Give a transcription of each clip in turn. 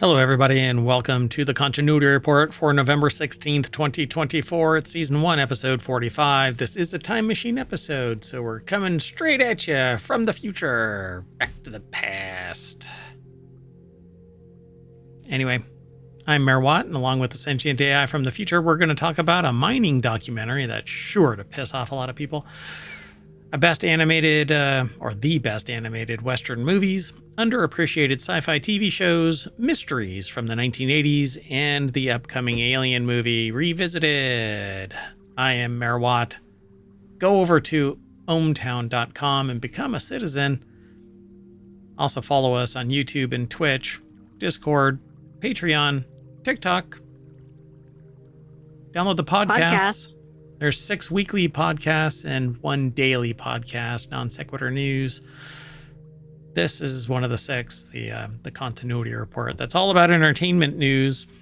Hello, everybody, and welcome to the Continuity Report for November 16th, 2024. It's Season 1, Episode 45. This is a time machine episode, so we're coming straight at you from the future, back to the past. Anyway, I'm Mayor Watt, and along with the sentient AI from the future, we're going to talk about a mining documentary that's sure to piss off a lot of people. The best animated Western movies, underappreciated sci-fi TV shows, mysteries from the 1980s, and the upcoming Alien movie Revisited. I am Mayor Watt. Go over to ohmtown.com and become a citizen. Also follow us on YouTube and Twitch, Discord, Patreon, TikTok. Download the podcasts. There's 6 weekly podcasts and 1 daily podcast, Non Sequitur News. This is one of the 6, the Continuity Report. That's all about entertainment news. Be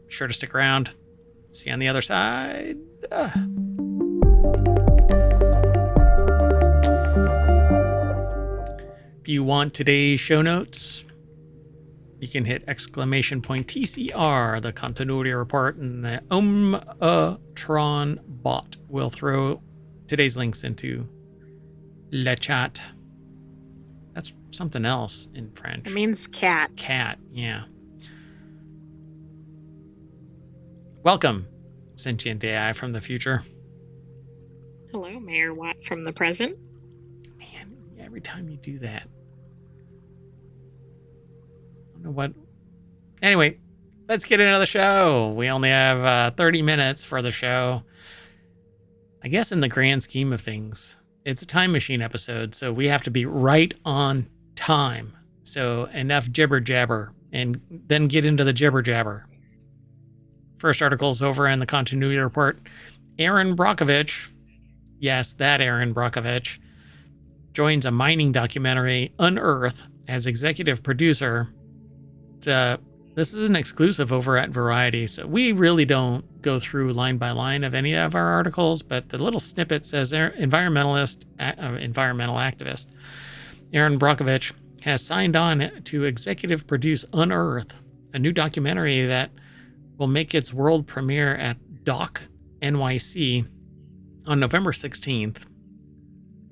sure to stick around. See you on the other side. If you want today's show notes, you can hit !TCR, the Continuity Report, and the Ohmtron bot will throw today's links into le chat. That's something else in French. It means cat. Cat, yeah. Welcome, sentient AI from the future. Hello, Mayor Watt from the present. Man, every time you do that. What? Anyway, let's get into the show. We only have 30 minutes for the show. I guess in the grand scheme of things, it's a time machine episode, so we have to be right on time. So enough jibber jabber, and then get into the jibber jabber. First article's over in the Continuity Report. Aaron Brockovich, yes, that Aaron Brockovich, joins a mining documentary, Unearth, as executive producer. This is an exclusive over at Variety, so we really don't go through line by line of any of our articles, but the little snippet says environmental activist Aaron Brockovich has signed on to executive produce Unearth, a new documentary that will make its world premiere at Doc NYC on November 16th.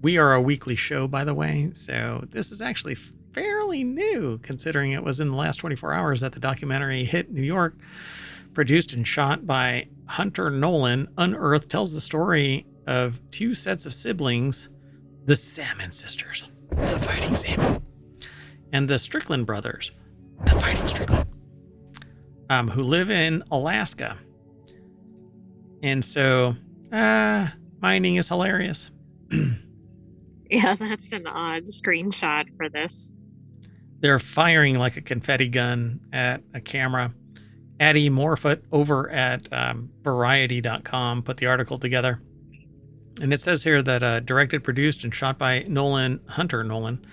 We are a weekly show, by the way, so this is actually fairly new, considering it was in the last 24 hours that the documentary hit New York. Produced and shot by Hunter Nolan, Unearth tells the story of 2 sets of siblings, the Salmon sisters, the fighting salmon, and the Strickland brothers, the fighting Strickland, who live in Alaska. And so, mining is hilarious. Yeah, that's an odd screenshot for this. They're firing like a confetti gun at a camera. Addie Morfoot over at Variety.com put the article together. And it says here that directed, produced, and shot by Hunter Nolan.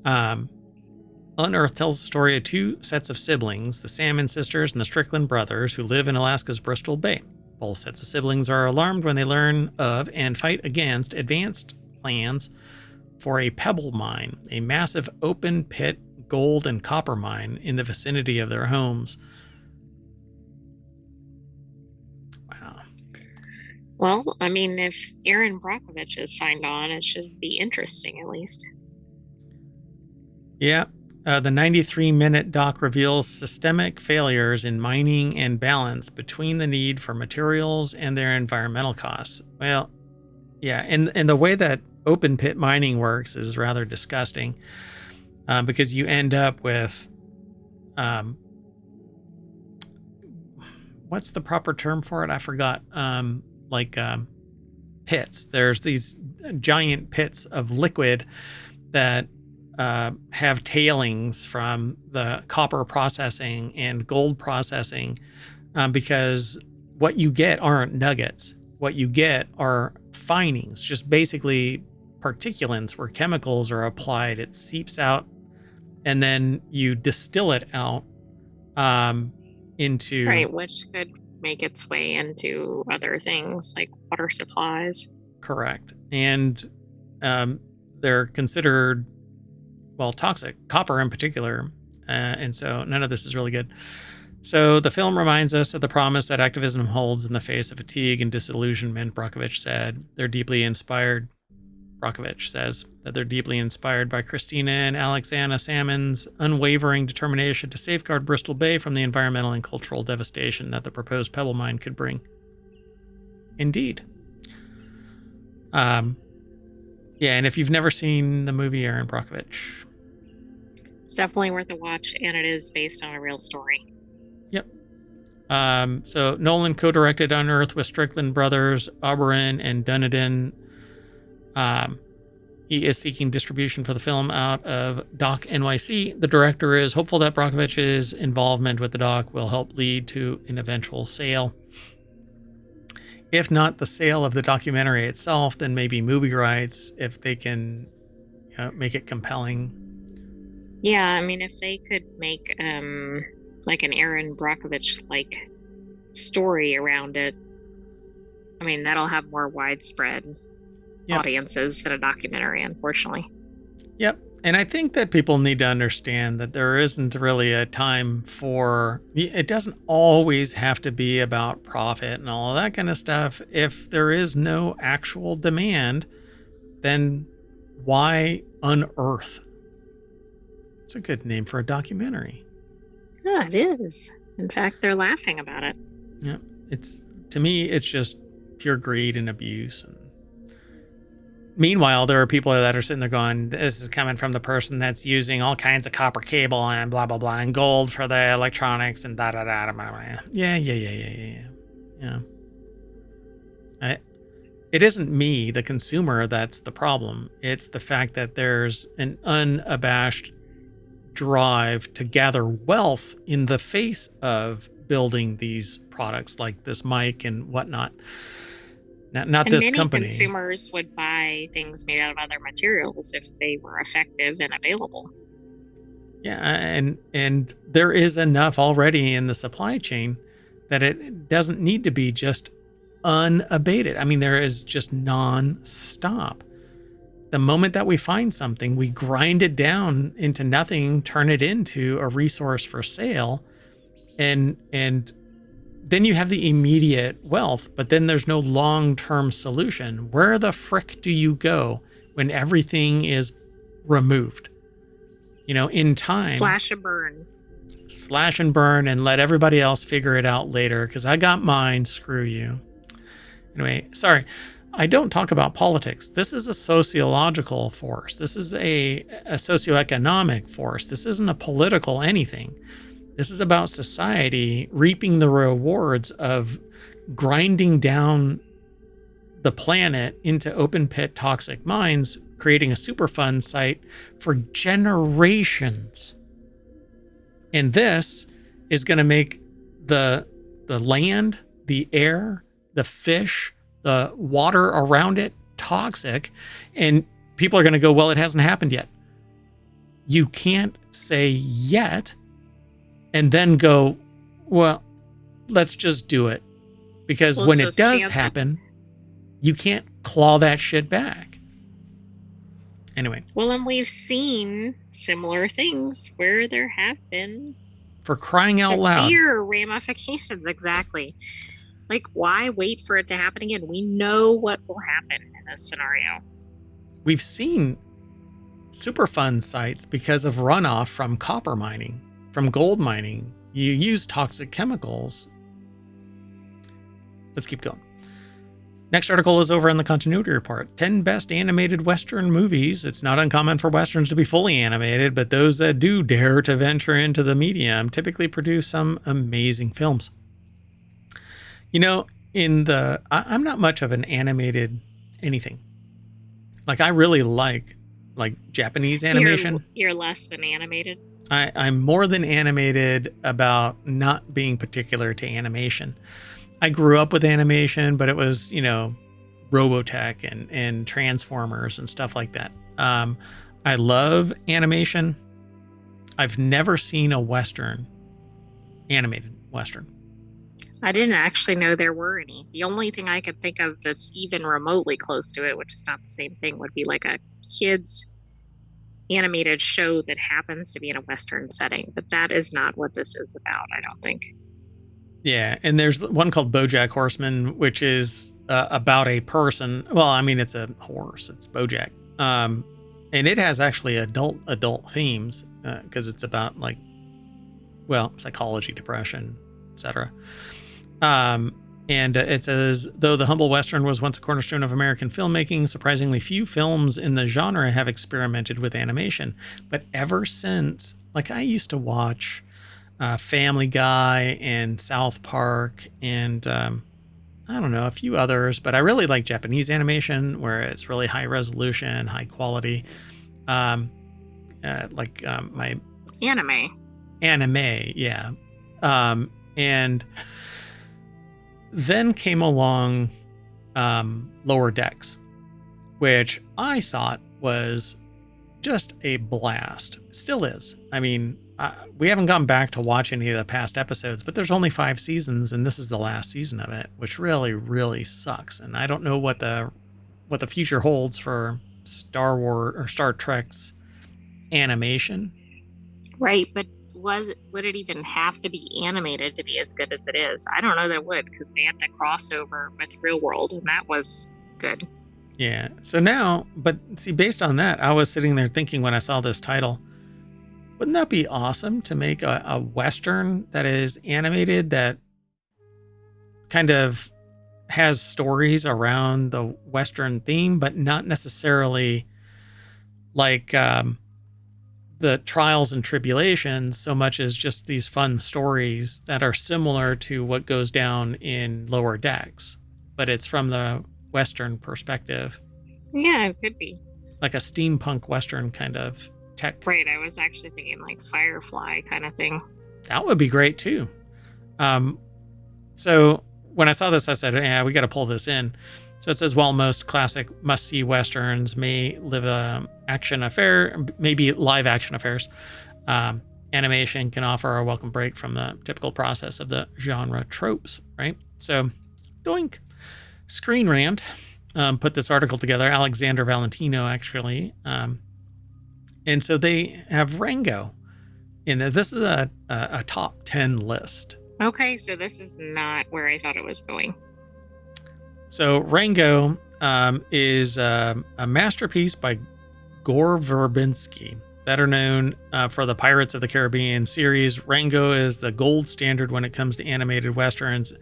Unearth tells the story of 2 sets of siblings, the Salmon sisters and the Strickland brothers, who live in Alaska's Bristol Bay. Both sets of siblings are alarmed when they learn of and fight against advanced plans for a pebble mine, a massive open pit gold and copper mine in the vicinity of their homes. Wow. Well, I mean, if Aaron Brockovich is signed on, it should be interesting, at least. Yeah. The 93-minute doc reveals systemic failures in mining and balance between the need for materials and their environmental costs. Well, yeah, and the way that open pit mining works is rather disgusting, because you end up with, what's the proper term for it? I forgot. Pits. There's these giant pits of liquid that have tailings from the copper processing and gold processing, because what you get aren't nuggets. What you get are finings, just basically particulants where chemicals are applied. It seeps out, and then you distill it out into... Right, which could make its way into other things like water supplies. Correct. And they're considered, well, toxic. Copper in particular And so none of this is really good. So the film reminds us of the promise that activism holds in the face of fatigue and disillusionment, Brockovich said. Brockovich says that they're deeply inspired by Christina and Alexandra Salmon's unwavering determination to safeguard Bristol Bay from the environmental and cultural devastation that the proposed pebble mine could bring. Indeed. Yeah, and if you've never seen the movie Aaron Brockovich, It's definitely worth a watch, and it is based on a real story. Yep. So Nolan co-directed Unearthed with Strickland brothers, Oberon and Dunedin. He is seeking distribution for the film out of Doc NYC. The director is hopeful that Brockovich's involvement with the doc will help lead to an eventual sale. If not the sale of the documentary itself, then maybe movie rights if they can make it compelling. Yeah, I mean, if they could make like an Aaron Brockovich like story around it, I mean, that'll have more widespread audiences than a documentary, unfortunately. Yep. And I think that people need to understand that there isn't really a time for, it doesn't always have to be about profit and all of that kind of stuff. If there is no actual demand, then why unearth? It's a good name for a documentary. Yeah, it is. In fact, they're laughing about it. Yeah. To me, it's just pure greed and abuse. And meanwhile, there are people that are sitting there going, this is coming from the person that's using all kinds of copper cable and blah, blah, blah, and gold for the electronics and da-da-da-da. Yeah. It isn't me, the consumer, that's the problem. It's the fact that there's an unabashed drive to gather wealth in the face of building these products like this mic and whatnot. Not this company. Many consumers would buy things made out of other materials if they were effective and available. Yeah, and there is enough already in the supply chain that it doesn't need to be just unabated. I mean, there is just non-stop. The moment that we find something, we grind it down into nothing, turn it into a resource for sale, and then you have the immediate wealth, but then there's no long-term solution. Where the frick do you go when everything is removed? In time. Slash and burn. Slash and burn and let everybody else figure it out later because I got mine, screw you. Anyway, sorry. I don't talk about politics. This is a sociological force. This is a socioeconomic force. This isn't a political anything. This is about society reaping the rewards of grinding down the planet into open pit toxic mines, creating a Superfund site for generations. And this is going to make the land, the air, the fish, the water around it toxic. And people are going to go, well, it hasn't happened yet. You can't say yet and then go, well, let's just do it. Because when it does happen, you can't claw that shit back. Anyway. Well, and we've seen similar things where there have been for crying out loud severe ramifications. Exactly. Like, why wait for it to happen again? We know what will happen in this scenario. We've seen Superfund sites because of runoff from copper mining, from gold mining. You use toxic chemicals. Let's keep going. Next article is over in the continuity report. 10 best animated Western movies. It's not uncommon for Westerns to be fully animated, but those that do dare to venture into the medium typically produce some amazing films. I'm not much of an animated anything. Like, I really like Japanese animation. You're less than animated. I'm more than animated about not being particular to animation. I grew up with animation, but it was, Robotech and Transformers and stuff like that. I love animation. I've never seen a Western, animated Western. I didn't actually know there were any. The only thing I could think of that's even remotely close to it, which is not the same thing, would be like a kid's animated show that happens to be in a Western setting, but that is not what this is about, I don't think. Yeah, and there's one called BoJack Horseman, which is about a person. Well, I mean, it's a horse. It's BoJack, and it has actually adult themes because it's about like, well, psychology, depression, etc. And it says, though the humble Western was once a cornerstone of American filmmaking, surprisingly few films in the genre have experimented with animation. But ever since, like I used to watch Family Guy and South Park and I don't know, a few others, but I really like Japanese animation where it's really high resolution, high quality. My anime, yeah. And then came along Lower Decks, which I thought was just a blast. It still is. I mean, we haven't gone back to watch any of the past episodes, but there's only 5 seasons, and this is the last season of it, which really, really sucks. And I don't know what the future holds for Star Wars or Star Trek's animation. Right, but would it even have to be animated to be as good as it is? I don't know that it would, because they had to cross over with real world, and that was good. Yeah. So now, but see, based on that, I was sitting there thinking when I saw this title, wouldn't that be awesome to make a Western that is animated that kind of has stories around the Western theme, but not necessarily like the trials and tribulations so much as just these fun stories that are similar to what goes down in Lower Decks, but it's from the Western perspective. Yeah, it could be. Like a steampunk Western kind of tech. Right, I was actually thinking like Firefly kind of thing. That would be great too. So when I saw this, I said, yeah, we got to pull this in. So it says, while most classic must-see Westerns may live maybe live action affairs, animation can offer a welcome break from the typical process of the genre tropes, right? So, doink. Screen Rant put this article together, Alexander Valentino, actually. And so they have Rango. And this is a top 10 list. Okay, so this is not where I thought it was going. So Rango is a masterpiece by Gore Verbinski, better known for the Pirates of the Caribbean series. Rango is the gold standard when it comes to animated Westerns.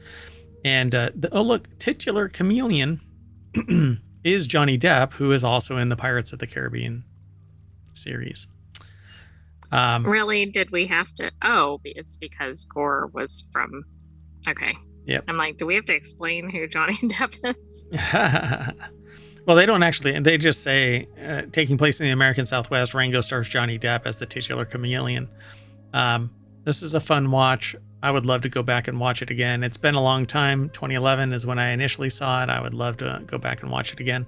And titular chameleon is Johnny Depp, who is also in the Pirates of the Caribbean series. Really? Did we have to? Oh, it's because Gore was from... Okay. Yep. I'm like, do we have to explain who Johnny Depp is? Well, they don't actually. They just say, taking place in the American Southwest, Rango stars Johnny Depp as the titular chameleon. This is a fun watch. I would love to go back and watch it again. It's been a long time. 2011 is when I initially saw it. I would love to go back and watch it again.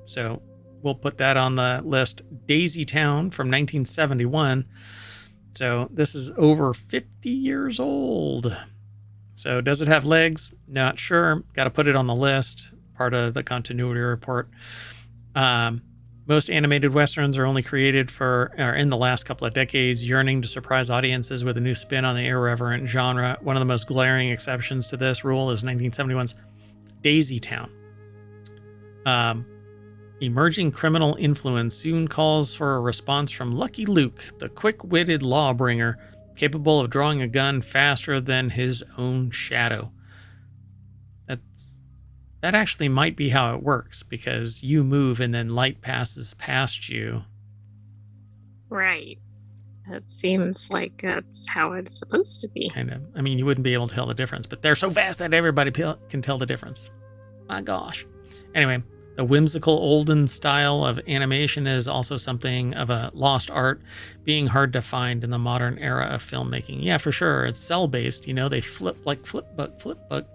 So we'll put that on the list. Daisy Town from 1971. So this is over 50 years old. So does it have legs? Not sure. Got to put it on the list. Part of the continuity report. Most animated Westerns are only created in the last couple of decades, yearning to surprise audiences with a new spin on the irreverent genre. One of the most glaring exceptions to this rule is 1971's Daisy Town. Emerging criminal influence soon calls for a response from Lucky Luke, the quick-witted lawbringer, capable of drawing a gun faster than his own shadow. That actually might be how it works, because you move and then light passes past you. Right. It seems like that's how it's supposed to be. Kind of. I mean, you wouldn't be able to tell the difference, but they're so fast that everybody can tell the difference. My gosh. Anyway, the whimsical olden style of animation is also something of a lost art, being hard to find in the modern era of filmmaking. Yeah, for sure. It's cell-based. You know, they flip like flip book.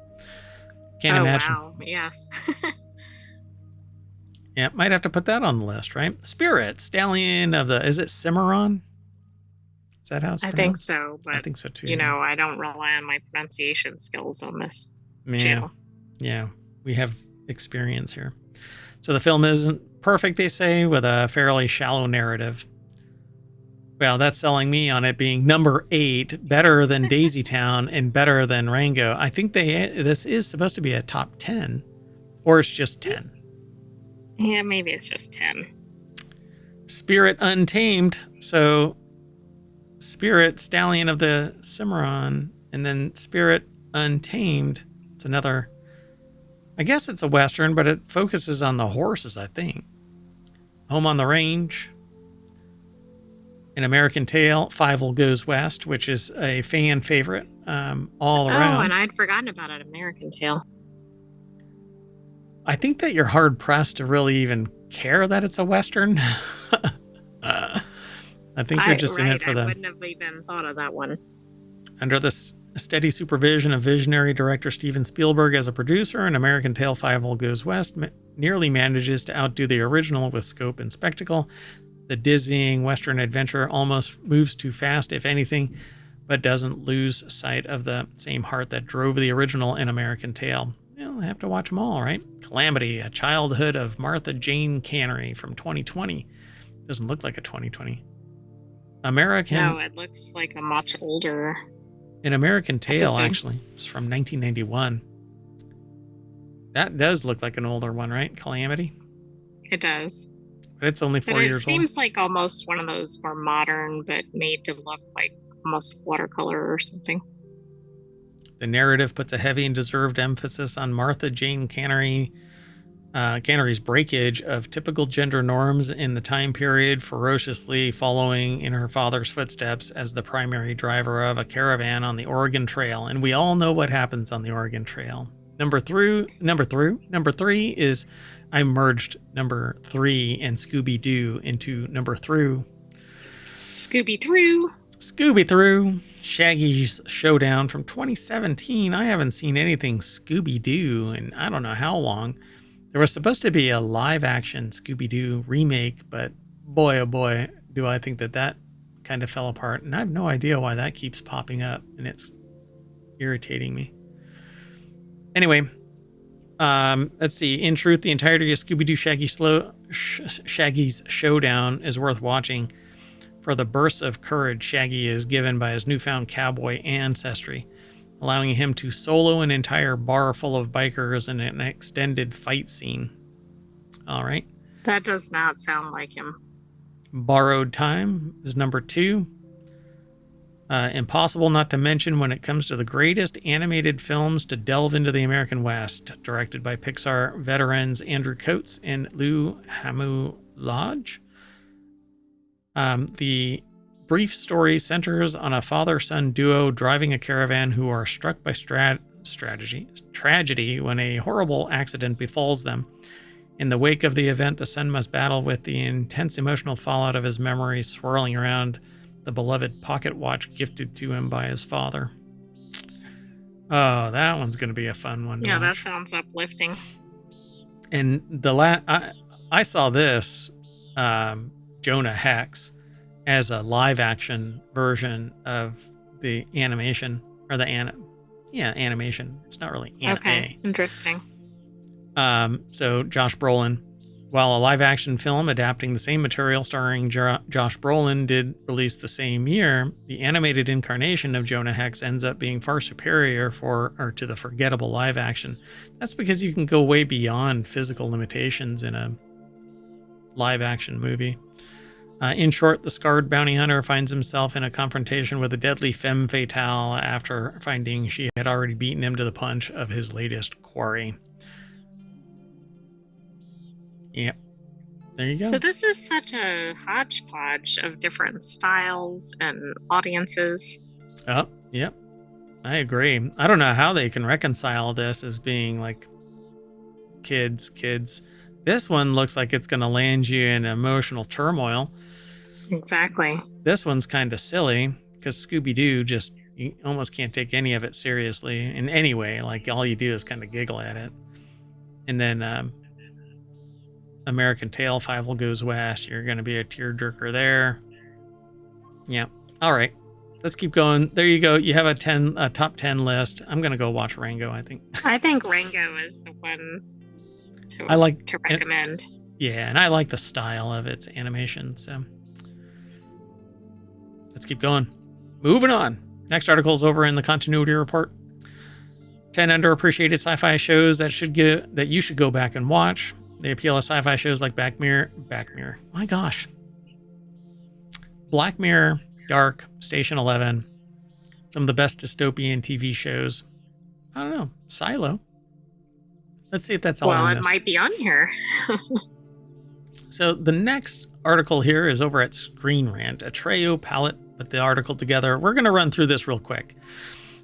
Can't imagine. Wow. Yes. Yeah, might have to put that on the list, right? Spirit, Stallion of the... Is it Cimarron? Is that how it's pronounced? I think so, but I think so too. You know, I don't rely on my pronunciation skills on this channel. Yeah, we have experience here. So the film isn't perfect, they say, with a fairly shallow narrative. Well, that's selling me on it being number 8, better than Daisy Town and better than Rango. I think this is supposed to be a top 10, or it's just 10. Yeah, maybe it's just 10. Spirit Untamed. So Spirit, Stallion of the Cimarron, and then Spirit Untamed. It's another, I guess it's a Western, but it focuses on the horses, I think. Home on the Range. An American Tail, Fievel Goes West, which is a fan favorite all around. Oh, and I'd forgotten about an American Tail. I think that you're hard pressed to really even care that it's a Western. I think you're just in it for I the... wouldn't have even thought of that one. Under the steady supervision of visionary director Steven Spielberg as a producer, an American Tail, Fievel Goes West nearly manages to outdo the original with scope and spectacle. The dizzying Western adventure almost moves too fast, if anything, but doesn't lose sight of the same heart that drove the original An American Tail. You'll have to watch them all, right? Calamity, A Childhood of Martha Jane Cannery from 2020. Doesn't look like a 2020. No, it looks like a much older... An American Tail, episode. actually. It's from 1991. That does look like an older one, right? Calamity? It does. But it's only 4 But years it seems like almost one of those more modern, but made to look like almost watercolor or something. The narrative puts a heavy and deserved emphasis on Martha Jane Cannery's breakage of typical gender norms in the time period, ferociously following in her father's footsteps as the primary driver of a caravan on the Oregon Trail. And we all know what happens on the Oregon Trail. Number three is... I merged number 3 and Scooby-Doo into number 3. Scooby-Doo. Shaggy's Showdown from 2017. I haven't seen anything Scooby-Doo in I don't know how long. There was supposed to be a live-action Scooby-Doo remake, but boy, oh boy, do I think that kind of fell apart. And I have no idea why that keeps popping up, and it's irritating me. Anyway... let's see. In truth, the entirety of Scooby-Doo Shaggy's Showdown is worth watching for the bursts of courage Shaggy is given by his newfound cowboy ancestry, allowing him to solo an entire bar full of bikers in an extended fight scene. All right. That does not sound like him. Borrowed Time is number 2. Impossible not to mention when it comes to the greatest animated films to delve into the American West, directed by Pixar veterans Andrew Coates and Lou Hamu-Lodge. The brief story centers on a father-son duo driving a caravan who are struck by tragedy when a horrible accident befalls them. In the wake of the event, the son must battle with the intense emotional fallout of his memories swirling around the beloved pocket watch gifted to him by his father. Oh, that one's going to be a fun one to watch. That sounds uplifting. And I saw this Jonah Hex as a live action version of the animation or the animation. It's not really anime. Okay, interesting. So Josh Brolin, while a live action film adapting the same material starring Josh Brolin did release the same year, the animated incarnation of Jonah Hex ends up being far superior to the forgettable live action. That's because you can go way beyond physical limitations in a live action movie. In short, the scarred bounty hunter finds himself in a confrontation with a deadly femme fatale after finding she had already beaten him to the punch of his latest quarry. Yep. There you go. So this is such a hodgepodge of different styles and audiences. Oh, yep. I agree. I don't know how they can reconcile this as being like kids. This one looks like it's going to land you in emotional turmoil. Exactly. This one's kind of silly because Scooby-Doo you almost can't take any of it seriously in any way. Like all you do is kind of giggle at it. And then American Tail, Fievel Goes West. You're going to be a tearjerker there. Yeah. All right. Let's keep going. There you go. You have a top 10 list. I'm going to go watch Rango, I think. I think Rango is the one to recommend. Yeah, and I like the style of its animation, so let's keep going. Moving on. Next article is over in the continuity report. 10 underappreciated sci-fi shows that you should go back and watch. They appeal to sci-fi shows like Black Mirror. My gosh. Black Mirror, Dark, Station 11. Some of the best dystopian TV shows. I don't know. Silo. Let's see if that's all Well, in it this. might be on here. So the next article here is over at Screen Rant. Atreyu Palette put the article together. We're going to run through this real quick.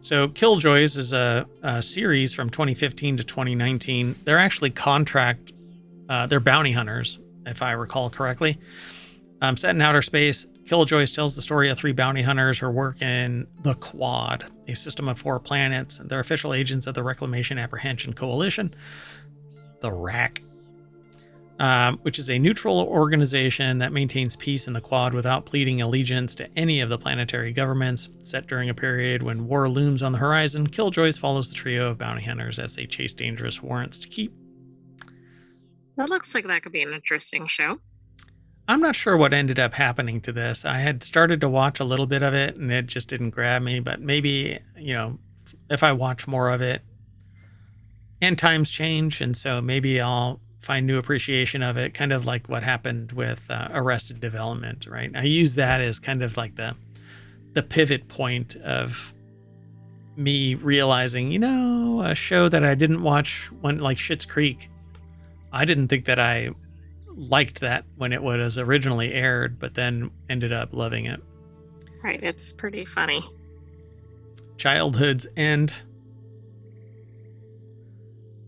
So Killjoys is a series from 2015 to 2019. They're actually they're bounty hunters, if I recall correctly. Set in outer space, Killjoys tells the story of 3 bounty hunters who work in the Quad, a system of 4 planets. They're official agents of the Reclamation Apprehension Coalition, the RAC, which is a neutral organization that maintains peace in the Quad without pleading allegiance to any of the planetary governments. Set during a period when war looms on the horizon, Killjoys follows the trio of bounty hunters as they chase dangerous warrants to keep. That looks like that could be an interesting show. I'm not sure what ended up happening to this. I had started to watch a little bit of it and it just didn't grab me, but maybe, if I watch more of it, and times change, and so maybe I'll find new appreciation of it, kind of like what happened with Arrested Development, right? I use that as kind of like the pivot point of me realizing, a show that I didn't watch when, like Schitt's Creek, I didn't think that I liked that when it was originally aired, but then ended up loving it. Right, it's pretty funny. Childhood's End.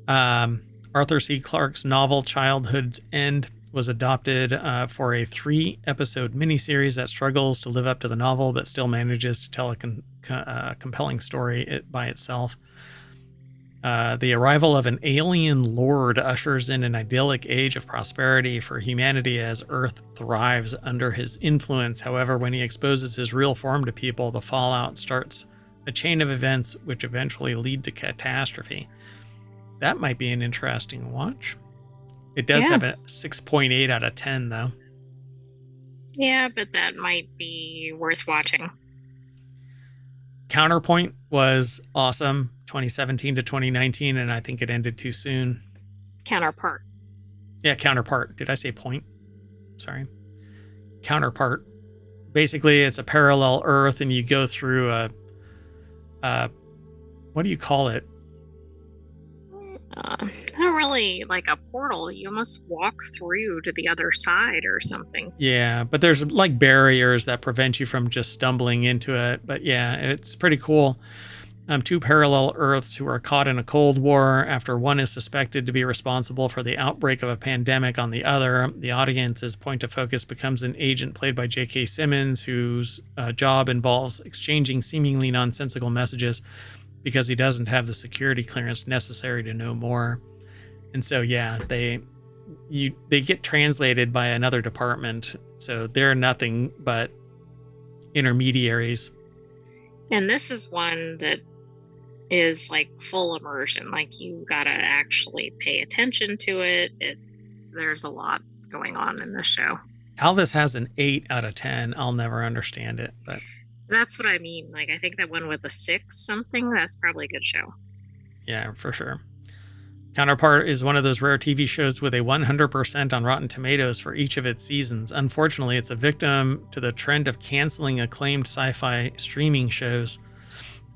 Arthur C. Clarke's novel Childhood's End was adopted for a 3-episode miniseries that struggles to live up to the novel, but still manages to tell a compelling story by itself. The arrival of an alien lord ushers in an idyllic age of prosperity for humanity as Earth thrives under his influence. However, when he exposes his real form to people, the fallout starts a chain of events which eventually lead to catastrophe. That might be an interesting watch. It does have a 6.8 out of 10, though. Yeah, but that might be worth watching. Counterpoint was awesome, 2017 to 2019, and I think it ended too soon. Counterpart. Yeah, Counterpart. Did I say point? Sorry. Counterpart. Basically, it's a parallel Earth, and you go through what do you call it? Not really like a portal. You almost walk through to the other side or something. Yeah, but there's like barriers that prevent you from just stumbling into it. But yeah, it's pretty cool. 2 parallel Earths who are caught in a Cold War after one is suspected to be responsible for the outbreak of a pandemic on the other. The audience's point of focus becomes an agent played by J.K. Simmons, whose job involves exchanging seemingly nonsensical messages because he doesn't have the security clearance necessary to know more. And so, yeah, they get translated by another department. So they're nothing but intermediaries. And this is one that is like full immersion. Like you gotta actually pay attention to it. There's a lot going on in this show. Alvis has an 8 out of 10. I'll never understand it, but that's what I mean. Like I think that one with a 6 something, that's probably a good show. Yeah, for sure. Counterpart is one of those rare TV shows with a 100% on Rotten Tomatoes for each of its seasons. Unfortunately, it's a victim to the trend of canceling acclaimed sci-fi streaming shows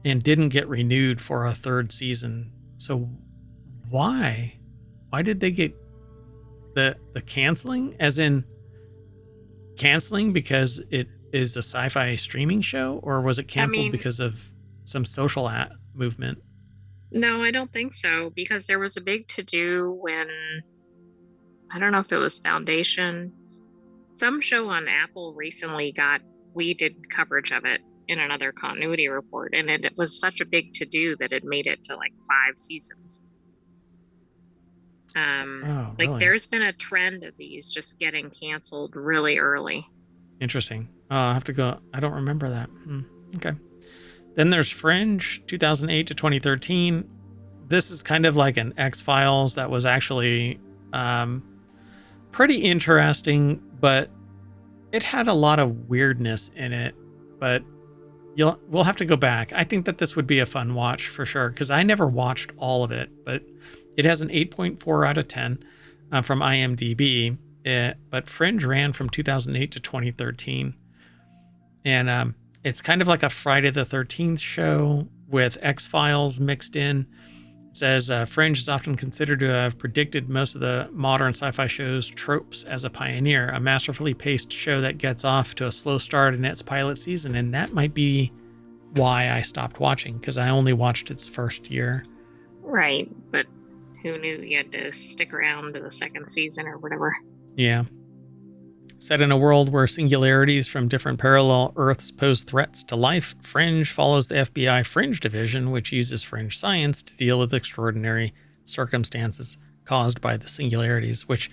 and didn't get renewed for a 3rd season. So why? Why did they get the canceling? As in canceling because it is a sci-fi streaming show, or was it canceled because of some social movement? No, I don't think so, because there was a big to-do when, I don't know if it was Foundation, some show on Apple recently we did coverage of it in another continuity report, and it was such a big to-do that it made it to like 5 seasons. Really? Like there's been a trend of these just getting canceled really early. Interesting. I'll have to go. I don't remember that. Okay. Then there's Fringe, 2008 to 2013. This is kind of like an X-Files that was actually pretty interesting, but it had a lot of weirdness in it. But we'll have to go back. I think that this would be a fun watch for sure, because I never watched all of it, but it has an 8.4 out of 10 from IMDb. But Fringe ran from 2008 to 2013. And it's kind of like a Friday the 13th show with X-Files mixed in. It says Fringe is often considered to have predicted most of the modern sci-fi shows' tropes as a pioneer, a masterfully paced show that gets off to a slow start in its pilot season. And that might be why I stopped watching, because I only watched its first year. Right, but who knew you had to stick around to the second season or whatever? Yeah. Set in a world where singularities from different parallel Earths pose threats to life, Fringe follows the FBI Fringe Division, which uses fringe science to deal with extraordinary circumstances caused by the singularities, which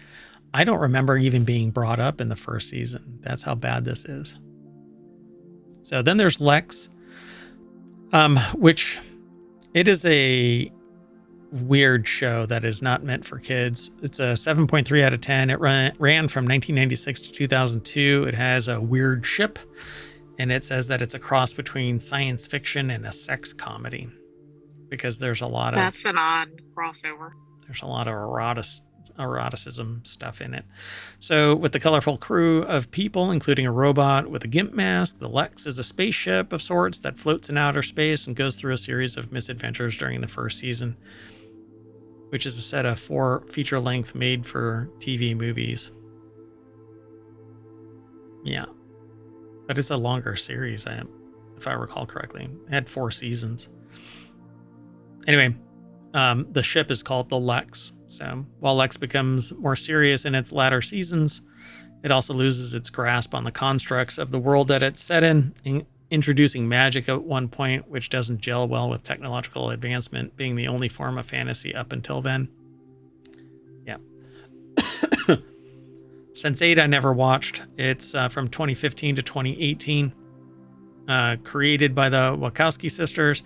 I don't remember even being brought up in the first season. That's how bad this is. So then there's Lex, which it is a weird show that is not meant for kids. It's a 7.3 out of 10. It ran from 1996 to 2002. It has a weird ship, and it says that it's a cross between science fiction and a sex comedy, because there's a lot That's an odd crossover. There's a lot of eroticism stuff in it. So with the colorful crew of people, including a robot with a GIMP mask, the Lex is a spaceship of sorts that floats in outer space and goes through a series of misadventures during the first season, which is a set of 4 feature-length made-for-TV movies. Yeah. But it's a longer series, if I recall correctly. It had 4 seasons. Anyway, the ship is called the Lex. So while Lex becomes more serious in its latter seasons, it also loses its grasp on the constructs of the world that it's set in, introducing magic at one point, which doesn't gel well with technological advancement being the only form of fantasy up until then. Yeah. Sense8 I never watched. It's from 2015 to 2018. Created by the Wachowski sisters.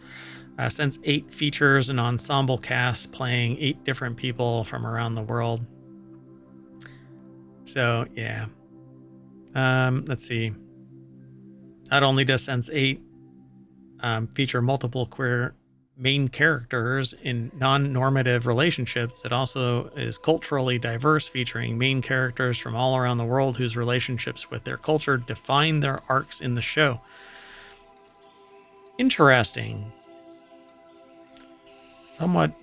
Sense8 features an ensemble cast playing 8 different people from around the world. So, yeah. Let's see. Not only does Sense8 feature multiple queer main characters in non-normative relationships, it also is culturally diverse, featuring main characters from all around the world whose relationships with their culture define their arcs in the show. Interesting. Somewhat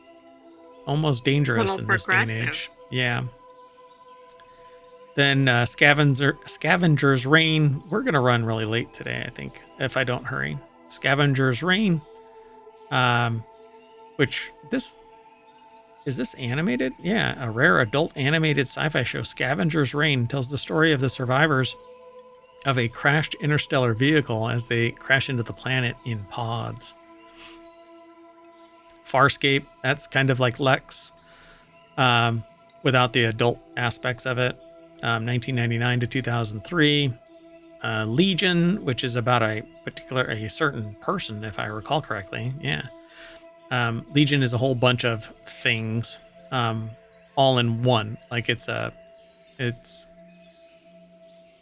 almost dangerous in this day and age. Yeah. Then Scavenger's Reign. We're going to run really late today, I think, if I don't hurry. Scavenger's Reign. Which is this animated? Yeah, a rare adult animated sci-fi show. Scavenger's Reign tells the story of the survivors of a crashed interstellar vehicle as they crash into the planet in pods. Farscape, that's kind of like Lex, without the adult aspects of it. 1999 to 2003. Legion, which is about a certain person, if I recall correctly. Yeah. Legion is a whole bunch of things, all in one. Like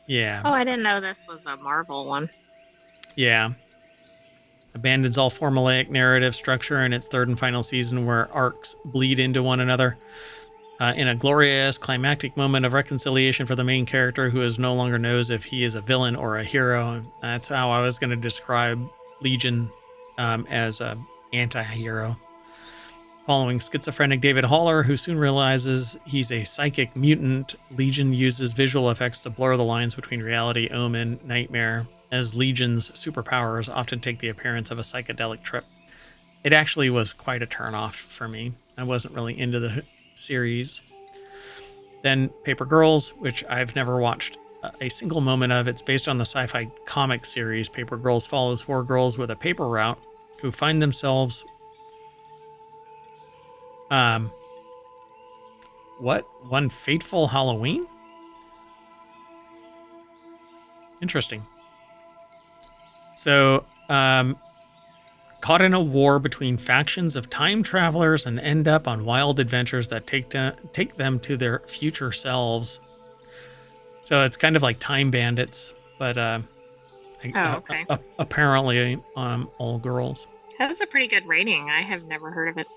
yeah. Oh, I didn't know this was a Marvel one. Yeah. Abandons all formulaic narrative structure in its third and final season, where arcs bleed into one another. In a glorious climactic moment of reconciliation for the main character, who no longer knows if he is a villain or a hero. That's how I was going to describe Legion, as an anti-hero. Following schizophrenic David Haller, who soon realizes he's a psychic mutant, Legion uses visual effects to blur the lines between reality, omen, nightmare, as Legion's superpowers often take the appearance of a psychedelic trip. It actually was quite a turnoff for me. I wasn't really into the series. Then Paper Girls, which I've never watched a single moment of. It's based on the sci-fi comic series. Paper Girls follows 4 girls with a paper route who find themselves one fateful Halloween? Interesting. So, caught in a war between factions of time travelers and end up on wild adventures that take them to their future selves So it's kind of like Time Bandits, but Okay. apparently all girls. That's a pretty good rating. I have never heard of it.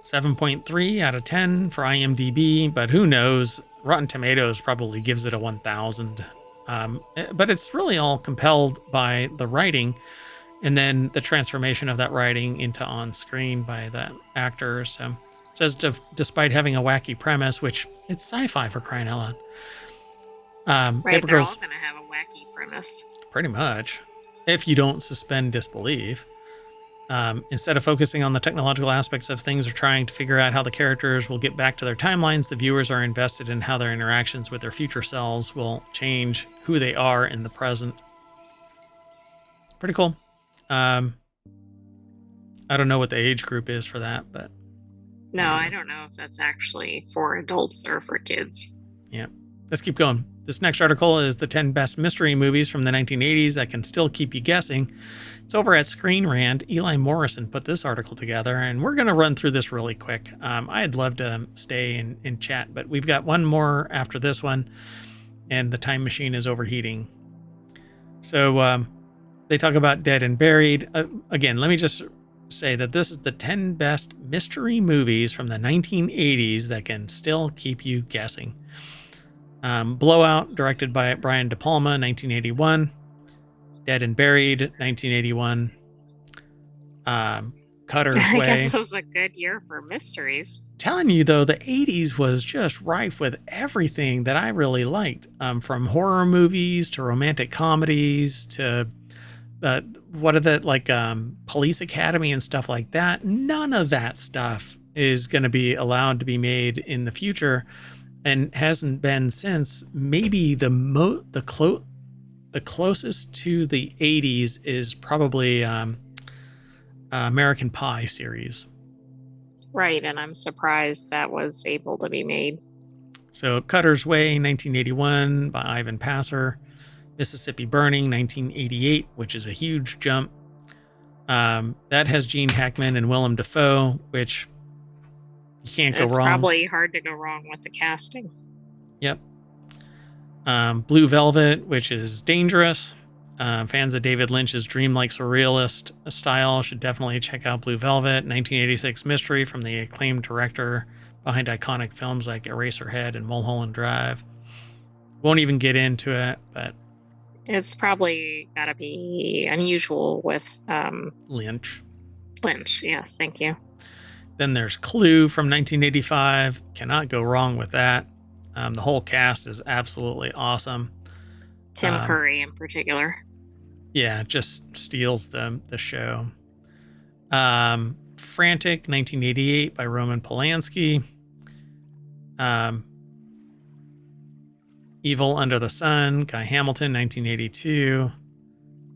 7.3 out of 10 for IMDb, but who knows? Rotten Tomatoes probably gives it a 1,000. But it's really all compelled by the writing and then the transformation of that writing into on screen by the actors. So it says, despite having a wacky premise, which it's sci-fi for crying out loud. Right, they're all going to have a wacky premise. Pretty much, if you don't suspend disbelief. Instead of focusing on the technological aspects of things or trying to figure out how the characters will get back to their timelines, the viewers are invested in how their interactions with their future selves will change who they are in the present. Pretty cool. I don't know what the age group is for that, but... No, I don't know if that's actually for adults or for kids. Yeah. Let's keep going. This next article is the 10 best mystery movies from the 1980s that can still keep you guessing. It's over at Screen Rant. Eli Morrison put this article together, and we're going to run through this really quick. I'd love to stay and chat, but we've got one more after this one, and the time machine is overheating. So they talk about Dead and Buried. Again, let me just say that this is the 10 best mystery movies from the 1980s that can still keep you guessing. Blowout, directed by Brian De Palma, 1981. Dead and Buried, 1981. Cutter's I Way. guess this was a good year for mysteries. Telling you, though, the 80s was just rife with everything that I really liked. From horror movies to romantic comedies to Police Academy and stuff like that. None of that stuff is going to be allowed to be made in the future, and hasn't been since. Maybe the closest to the 80s is probably American Pie series. Right, and I'm surprised that was able to be made. So Cutter's Way, 1981 by Ivan Passer. Mississippi Burning, 1988, which is a huge jump. That has Gene Hackman and Willem Dafoe, which you can't go wrong. It's probably hard to go wrong with the casting. Yep. Blue Velvet, which is dangerous. Fans of David Lynch's dreamlike surrealist style should definitely check out Blue Velvet. 1986 mystery from the acclaimed director behind iconic films like Eraserhead and Mulholland Drive. Won't even get into it, but it's probably got to be unusual with Lynch. Lynch, yes, thank you. Then there's Clue from 1985. Cannot go wrong with that. The whole cast is absolutely awesome. Tim Curry in particular. Yeah, just steals the show. Frantic, 1988 by Roman Polanski. Evil Under the Sun, Guy Hamilton, 1982.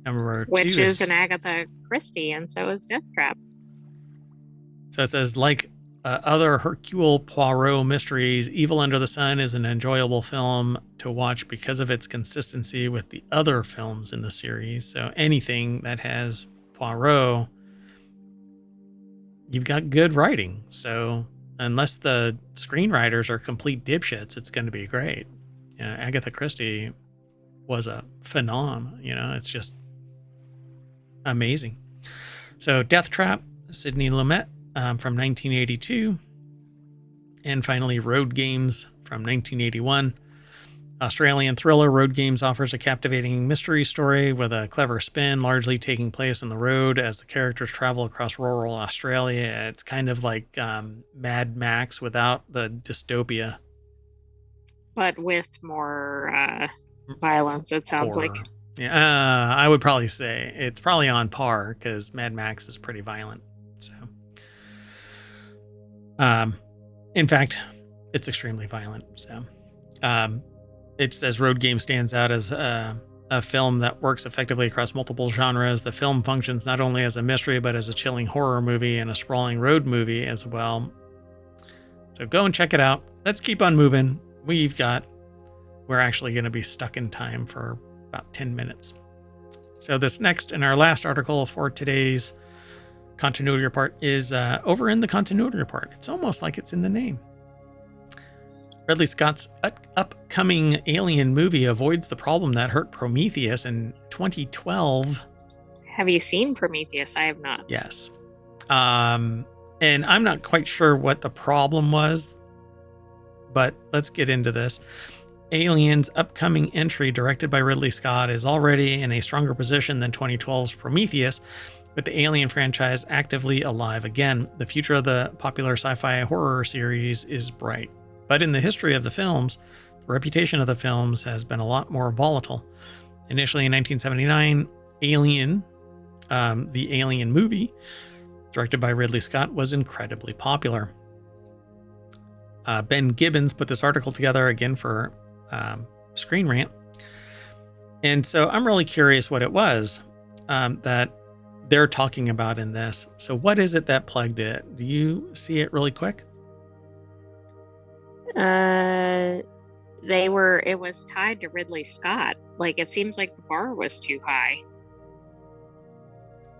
Number Which two is an Agatha Christie, and so is Death Trap. So it says, like other Hercule Poirot mysteries, Evil Under the Sun is an enjoyable film to watch because of its consistency with the other films in the series. So anything that has Poirot, you've got good writing. So unless the screenwriters are complete dipshits, it's going to be great. You know, Agatha Christie was a phenom. You know, it's just amazing. So Death Trap, Sidney Lumet from 1982. And finally, Road Games from 1981. Australian thriller Road Games offers a captivating mystery story with a clever spin, largely taking place on the road as the characters travel across rural Australia. It's kind of like Mad Max without the dystopia. But with more violence, it sounds Horror. like. Yeah, I would probably say it's probably on par because Mad Max is pretty violent. So, in fact, it's extremely violent. So, it says Road Game stands out as a film that works effectively across multiple genres. The film functions not only as a mystery, but as a chilling horror movie and a sprawling road movie as well. So go and check it out. Let's keep on moving. We're actually going to be stuck in time for about 10 minutes. So this next and our last article for today's continuity report is over in the continuity report. It's almost like it's in the name. Ridley Scott's upcoming Alien movie avoids the problem that hurt Prometheus in 2012. Have you seen Prometheus? I have not. Yes. And I'm not quite sure what the problem was, but let's get into this. Alien's upcoming entry, directed by Ridley Scott, is already in a stronger position than 2012's Prometheus, with the Alien franchise actively alive again. The future of the popular sci-fi horror series is bright. But in the history of the films, the reputation of the films has been a lot more volatile. Initially in 1979, Alien, the Alien movie, directed by Ridley Scott, was incredibly popular. Ben Gibbons put this article together again for Screen Rant. And so I'm really curious what it was that they're talking about in this. So what is it that plugged it? Do you see it really quick? It was tied to Ridley Scott. Like, it seems like the bar was too high.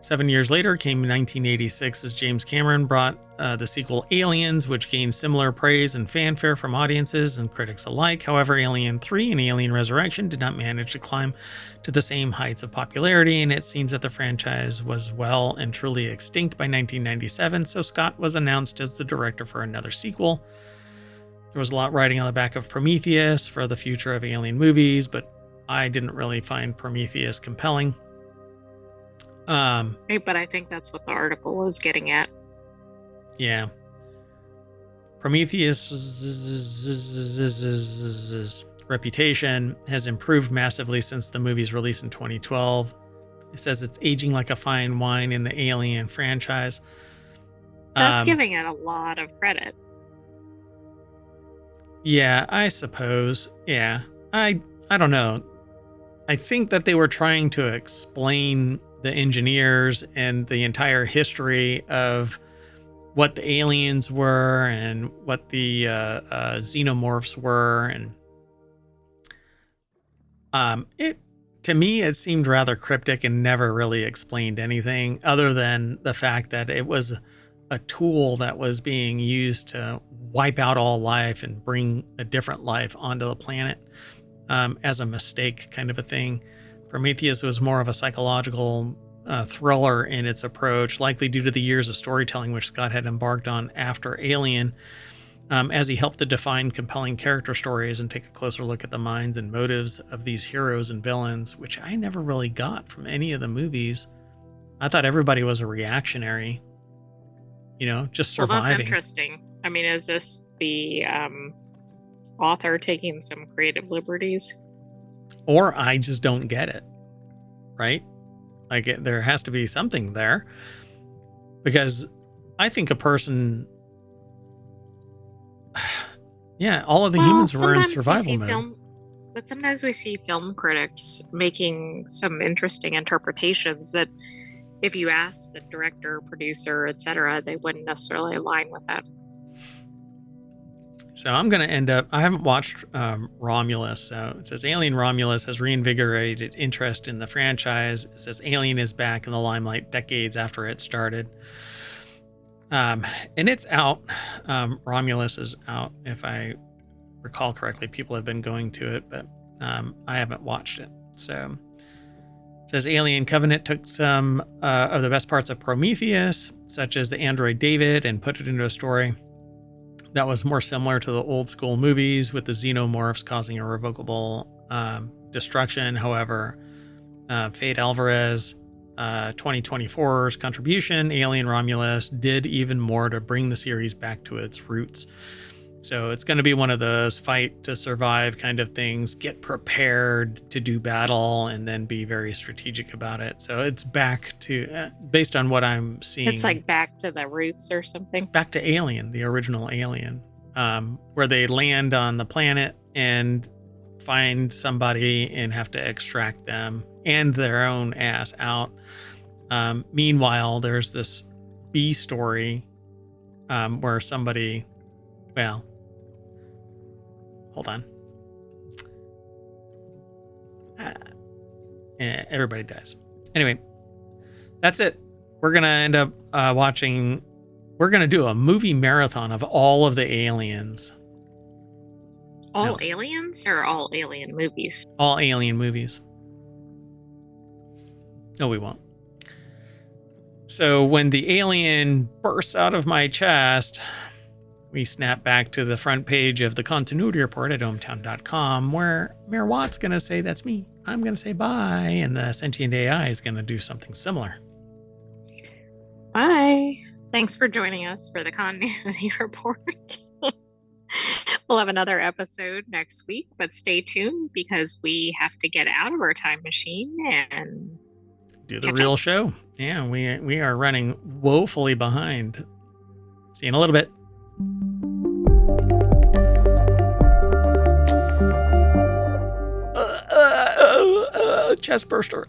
7 years later came 1986 as James Cameron brought the sequel Aliens, which gained similar praise and fanfare from audiences and critics alike. However, Alien 3 and Alien Resurrection did not manage to climb to the same heights of popularity, and it seems that the franchise was well and truly extinct by 1997, so Scott was announced as the director for another sequel. There was a lot riding on the back of Prometheus for the future of Alien movies, but I didn't really find Prometheus compelling. But I think that's what the article was getting at. Yeah. Prometheus' reputation has improved massively since the movie's release in 2012. It says it's aging like a fine wine in the Alien franchise. That's giving it a lot of credit. Yeah, I suppose. Yeah. I don't know. I think that they were trying to explain the engineers and the entire history of what the aliens were and what the xenomorphs were, and to me it seemed rather cryptic and never really explained anything other than the fact that it was a tool that was being used to wipe out all life and bring a different life onto the planet as a mistake kind of a thing. Prometheus was more of a psychological thriller in its approach, likely due to the years of storytelling which Scott had embarked on after Alien, as he helped to define compelling character stories and take a closer look at the minds and motives of these heroes and villains, which I never really got from any of the movies. I thought everybody was a reactionary, just surviving. Well, that's interesting. I mean, is this the author taking some creative liberties? Or I just don't get it, right? Like, there has to be something there, because I think a person, all of the humans were in survival mode. But sometimes we see film critics making some interesting interpretations that if you ask the director, producer, etc., they wouldn't necessarily align with that. So I'm going to end up, I haven't watched Romulus. So it says Alien Romulus has reinvigorated interest in the franchise. It says Alien is back in the limelight decades after it started. And it's out. Romulus is out. If I recall correctly, people have been going to it, but I haven't watched it. So it says Alien Covenant took some of the best parts of Prometheus, such as the android David, and put it into a story that was more similar to the old school movies, with the xenomorphs causing irrevocable destruction. However, Fade Alvarez 2024's contribution, Alien Romulus, did even more to bring the series back to its roots. So it's going to be one of those fight to survive kind of things, get prepared to do battle, and then be very strategic about it. So it's back to, based on what I'm seeing. It's like back to the roots or something. Back to Alien, the original Alien, where they land on the planet and find somebody and have to extract them and their own ass out. Meanwhile, there's this B story where somebody, well, hold on. Everybody dies. Anyway, that's it. We're going to end up we're going to do a movie marathon of all of the aliens. All No, aliens or all alien movies? all alien movies. No, we won't. So when the alien bursts out of my chest, we snap back to the front page of the continuity report at ohmtown.com, where Mayor Watt's going to say, that's me. I'm going to say bye. And the sentient AI is going to do something similar. Bye. Thanks for joining us for the continuity report. We'll have another episode next week, but stay tuned because we have to get out of our time machine and Do the catch real up. show. Yeah, we are running woefully behind. See you in a little bit. Chest burster.